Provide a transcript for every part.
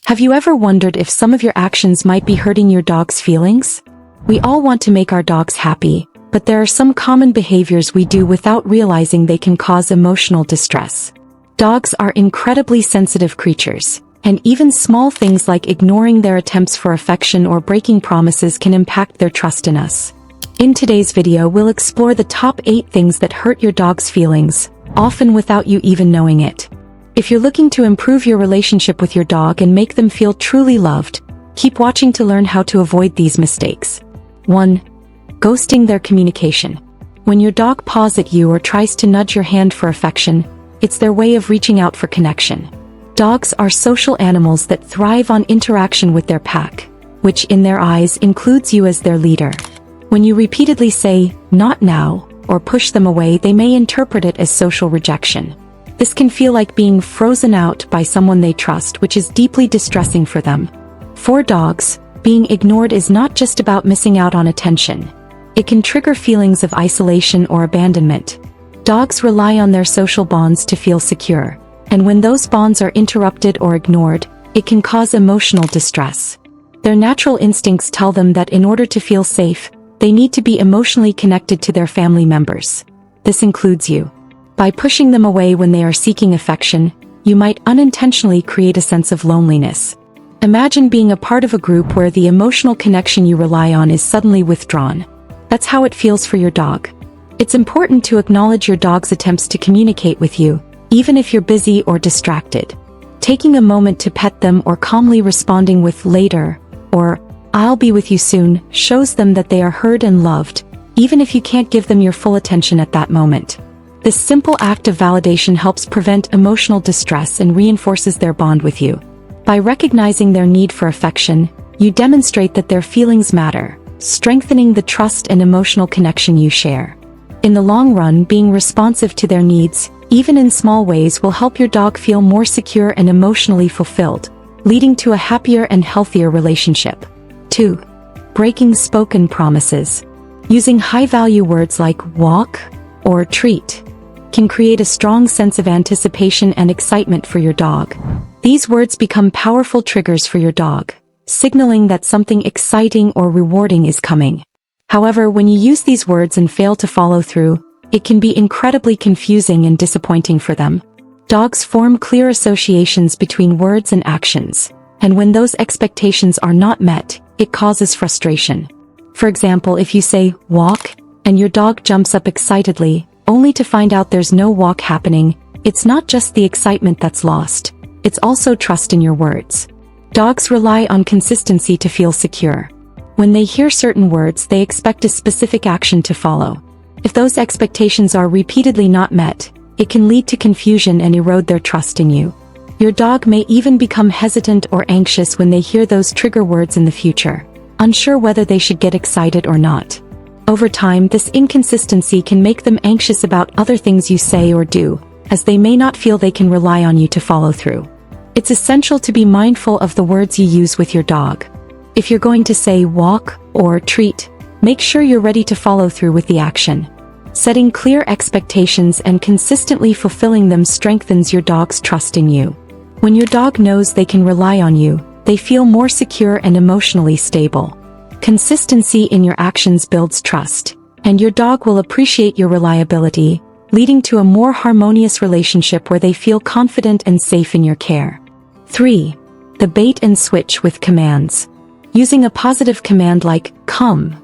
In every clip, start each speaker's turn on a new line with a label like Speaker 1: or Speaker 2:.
Speaker 1: Have you ever wondered if some of your actions might be hurting your dog's feelings? We all want to make our dogs happy, but there are some common behaviors we do without realizing they can cause emotional distress. Dogs are incredibly sensitive creatures, and even small things like ignoring their attempts for affection or breaking promises can impact their trust in us. In today's video, we'll explore the top 8 things that hurt your dog's feelings, often without you even knowing it. If you're looking to improve your relationship with your dog and make them feel truly loved, keep watching to learn how to avoid these mistakes. 1. Ghosting their communication. When your dog paws at you or tries to nudge your hand for affection, it's their way of reaching out for connection. Dogs are social animals that thrive on interaction with their pack, which in their eyes includes you as their leader. When you repeatedly say, "Not now," or push them away, they may interpret it as social rejection. This can feel like being frozen out by someone they trust, which is deeply distressing for them. For dogs, being ignored is not just about missing out on attention. It can trigger feelings of isolation or abandonment. Dogs rely on their social bonds to feel secure, and when those bonds are interrupted or ignored, it can cause emotional distress. Their natural instincts tell them that in order to feel safe, they need to be emotionally connected to their family members. This includes you. By pushing them away when they are seeking affection, you might unintentionally create a sense of loneliness. Imagine being a part of a group where the emotional connection you rely on is suddenly withdrawn. That's how it feels for your dog. It's important to acknowledge your dog's attempts to communicate with you, even if you're busy or distracted. Taking a moment to pet them or calmly responding with "later" or "I'll be with you soon" shows them that they are heard and loved, even if you can't give them your full attention at that moment. This simple act of validation helps prevent emotional distress and reinforces their bond with you. By recognizing their need for affection, you demonstrate that their feelings matter, strengthening the trust and emotional connection you share. In the long run, being responsive to their needs, even in small ways, will help your dog feel more secure and emotionally fulfilled, leading to a happier and healthier relationship. 2. Breaking spoken promises. Using high-value words like walk or treat can create a strong sense of anticipation and excitement for your dog. These words become powerful triggers for your dog, signaling that something exciting or rewarding is coming. However, when you use these words and fail to follow through, it can be incredibly confusing and disappointing for them. Dogs form clear associations between words and actions, and when those expectations are not met, it causes frustration. For example, if you say, "walk," and your dog jumps up excitedly, only to find out there's no walk happening, it's not just the excitement that's lost, it's also trust in your words. Dogs rely on consistency to feel secure. When they hear certain words, they expect a specific action to follow. If those expectations are repeatedly not met, it can lead to confusion and erode their trust in you. Your dog may even become hesitant or anxious when they hear those trigger words in the future, unsure whether they should get excited or not. Over time, this inconsistency can make them anxious about other things you say or do, as they may not feel they can rely on you to follow through. It's essential to be mindful of the words you use with your dog. If you're going to say walk or treat, make sure you're ready to follow through with the action. Setting clear expectations and consistently fulfilling them strengthens your dog's trust in you. When your dog knows they can rely on you, they feel more secure and emotionally stable. Consistency in your actions builds trust, and your dog will appreciate your reliability, leading to a more harmonious relationship where they feel confident and safe in your care. 3. The bait and switch with commands. Using a positive command like "come"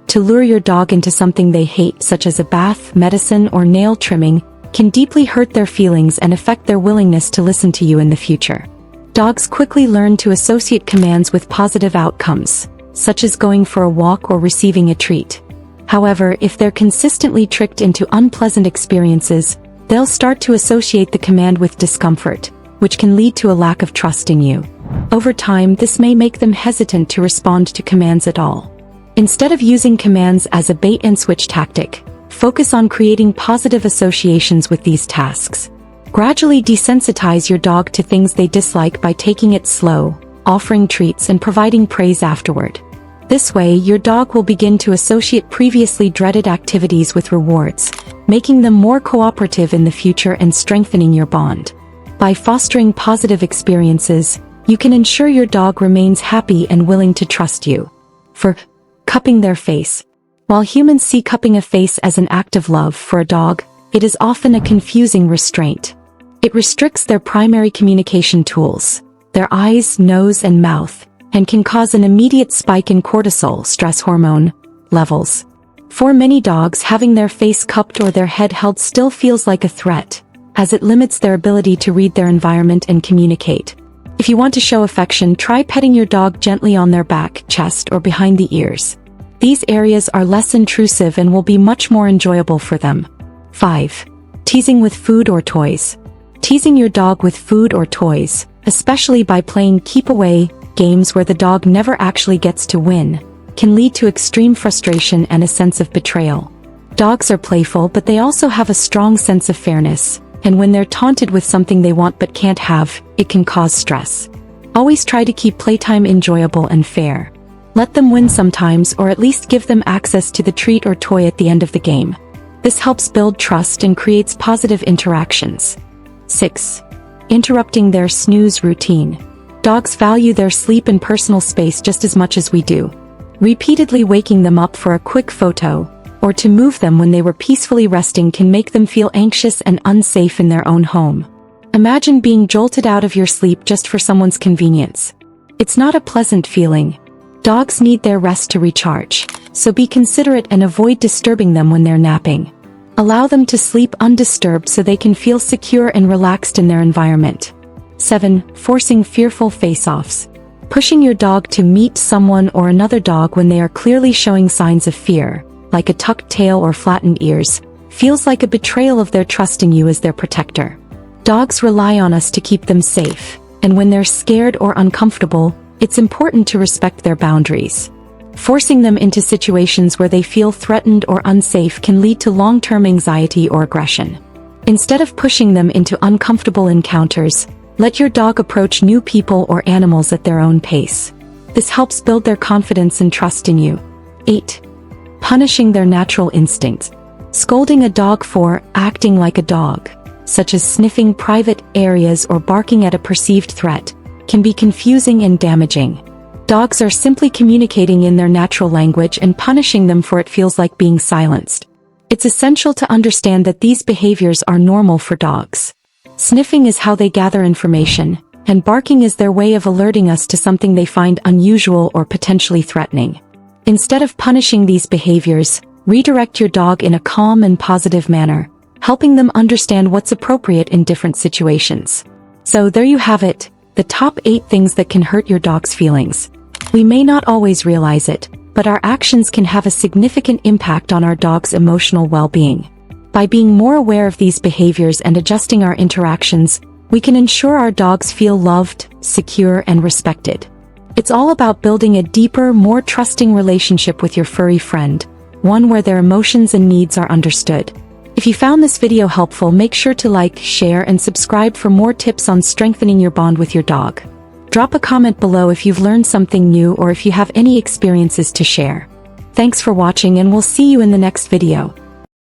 Speaker 1: to lure your dog into something they hate, such as a bath, medicine, or nail trimming, can deeply hurt their feelings and affect their willingness to listen to you in the future. Dogs quickly learn to associate commands with positive outcomes, such as going for a walk or receiving a treat. However, if they're consistently tricked into unpleasant experiences, they'll start to associate the command with discomfort, which can lead to a lack of trust in you. Over time, this may make them hesitant to respond to commands at all. Instead of using commands as a bait-and-switch tactic, focus on creating positive associations with these tasks. Gradually desensitize your dog to things they dislike by taking it slow, offering treats, and providing praise afterward. This way, your dog will begin to associate previously dreaded activities with rewards, making them more cooperative in the future and strengthening your bond. By fostering positive experiences, You can ensure your dog remains happy and willing to trust you. For cupping their face. While humans see cupping a face as an act of love for a dog, it is often a confusing restraint. It restricts their primary communication tools, their eyes, nose, and mouth, and can cause an immediate spike in cortisol, stress hormone, levels. For many dogs, having their face cupped or their head held still feels like a threat, as it limits their ability to read their environment and communicate. If you want to show affection, try petting your dog gently on their back, chest, or behind the ears. These areas are less intrusive and will be much more enjoyable for them. 5. Teasing with food or toys. Teasing your dog with food or toys, especially by playing keep away games where the dog never actually gets to win, can lead to extreme frustration and a sense of betrayal. Dogs are playful, but they also have a strong sense of fairness, and when they're taunted with something they want but can't have, it can cause stress. Always try to keep playtime enjoyable and fair. Let them win sometimes, or at least give them access to the treat or toy at the end of the game. This helps build trust and creates positive interactions. 6. Interrupting their snooze routine. Dogs value their sleep and personal space just as much as we do. Repeatedly waking them up for a quick photo, or to move them when they were peacefully resting, can make them feel anxious and unsafe in their own home. Imagine being jolted out of your sleep just for someone's convenience. It's not a pleasant feeling. Dogs need their rest to recharge, so be considerate and avoid disturbing them when they're napping. Allow them to sleep undisturbed so they can feel secure and relaxed in their environment. 7. Forcing fearful face-offs. Pushing your dog to meet someone or another dog when they are clearly showing signs of fear, like a tucked tail or flattened ears, feels like a betrayal of their trust in you as their protector. Dogs rely on us to keep them safe, and when they're scared or uncomfortable, it's important to respect their boundaries. Forcing them into situations where they feel threatened or unsafe can lead to long-term anxiety or aggression. Instead of pushing them into uncomfortable encounters, let your dog approach new people or animals at their own pace. This helps build their confidence and trust in you. 8. Punishing their natural instincts. Scolding a dog for acting like a dog, such as sniffing private areas or barking at a perceived threat, can be confusing and damaging. Dogs are simply communicating in their natural language, and punishing them for it feels like being silenced. It's essential to understand that these behaviors are normal for dogs. Sniffing is how they gather information, and barking is their way of alerting us to something they find unusual or potentially threatening. Instead of punishing these behaviors, redirect your dog in a calm and positive manner, helping them understand what's appropriate in different situations. So there you have it, the top 8 things that can hurt your dog's feelings. We may not always realize it, but our actions can have a significant impact on our dog's emotional well-being. By being more aware of these behaviors and adjusting our interactions, we can ensure our dogs feel loved, secure, and respected. It's all about building a deeper, more trusting relationship with your furry friend, one where their emotions and needs are understood. If you found this video helpful, make sure to like, share, and subscribe for more tips on strengthening your bond with your dog. Drop a comment below if you've learned something new or if you have any experiences to share. Thanks for watching, and we'll see you in the next video.